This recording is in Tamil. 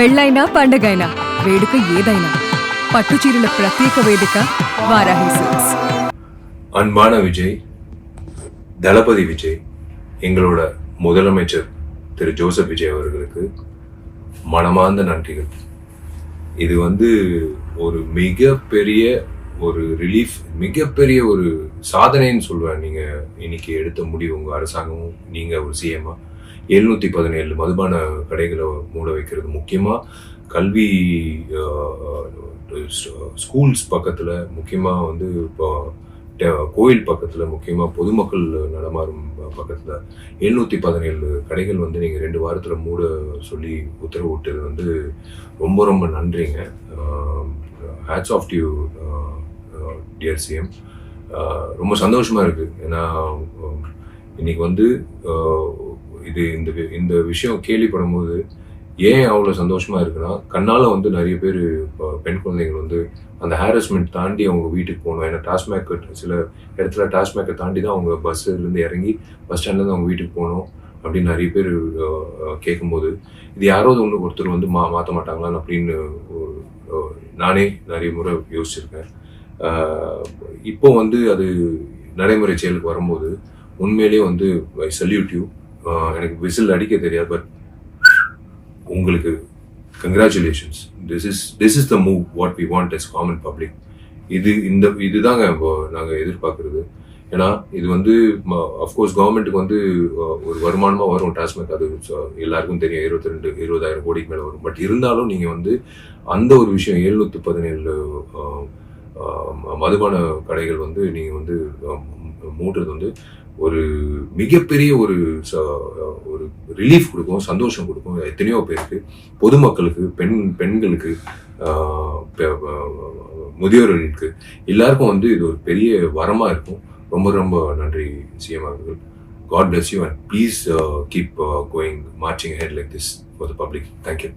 పెళ్ళైనా పండగైనా వేడుక ఏదైనా పట్టుచీరల ప్రత్యేక వేదిక వారాహి సిల్క్స్. அன்பான விஜய், தளபதி விஜய், எங்களோட முதலமைச்சர் திரு ஜோசப் விஜய் அவர்களுக்கு மனமார்ந்த நன்றிகள். இது ஒரு மிகப்பெரிய ஒரு ரிலீஃப், மிகப்பெரிய ஒரு சாதனைன்னு சொல்லுவேன். நீங்கள் இன்னைக்கு எடுத்த முடிவு, உங்கள் அரசாங்கமும் நீங்கள் ஒரு சிஎம்மா 717 மதுபான கடைகளை மூட வைக்கிறது, முக்கியமாக கல்வி ஸ்கூல்ஸ் பக்கத்தில், முக்கியமாக இப்போ கோயில் பக்கத்தில், முக்கியமாக பொதுமக்கள் நடமாறும் பக்கத்தில் 717 கடைகள் நீங்கள் 2 வாரத்தில் மூட சொல்லி உத்தரவு விட்டது ரொம்ப ரொம்ப நன்றிங்க. Hats off to you dear CM. ரொம்ப சந்தோஷமாக இருக்குது. ஏன்னா இன்னைக்கு இது இந்த விஷயம் கேள்விப்படும் போது ஏன் அவ்வளோ சந்தோஷமாக இருக்குன்னா, கண்ணால் நிறைய பேர் பெண் குழந்தைகள் அந்த ஹாரஸ்மெண்ட் தாண்டி அவங்க வீட்டுக்கு போகணும். ஏன்னா டாஸ்மேக் சில இடத்துல டாஸ்மேக்கை தாண்டி தான் அவங்க பஸ்ஸுலேருந்து இறங்கி பஸ் ஸ்டாண்ட்லேருந்து அவங்க வீட்டுக்கு போகணும் அப்படின்னு நிறைய பேர் கேட்கும்போது, இது யாராவது ஒருத்தர் மாற்ற மாட்டாங்களான்னு அப்படின்னு நானே நிறைய முறை யோசிச்சிருக்கேன். இப்போ அது நடைமுறை செயலுக்கு வரும்போது உண்மையிலேயே ஐ சல்யூட் யூ. எனக்கு விசில் அடிக்க தெரியாது, பட் உங்களுக்கு congratulations. This is the move what we want as common public. இதுதாங்க இப்போ நாங்கள் எதிர்பார்க்குறது. ஏன்னா இது அஃப்கோர்ஸ் கவர்மெண்ட்டுக்கு ஒரு வருமானமாக வரும் டாஸ்மேக், அது எல்லாருக்கும் தெரியும். 20,000 கோடிக்கு மேலே வரும். பட் இருந்தாலும் நீங்கள் அந்த ஒரு விஷயம் 717 மதுபான கடைகள் நீங்கள் மூடுறது ஒரு மிகப்பெரிய ஒரு ரிலீஃப் கொடுக்கும், சந்தோஷம் கொடுக்கும் எத்தனையோ பேருக்கு, பொதுமக்களுக்கு, பெண்களுக்கு, முதியோர்களுக்கு, எல்லாருக்கும் இது ஒரு பெரிய வரமாக இருக்கும். ரொம்ப ரொம்ப நன்றி சிஎம் அவர்கள். God bless you and please keep going, marching ahead like this for the public. Thank you.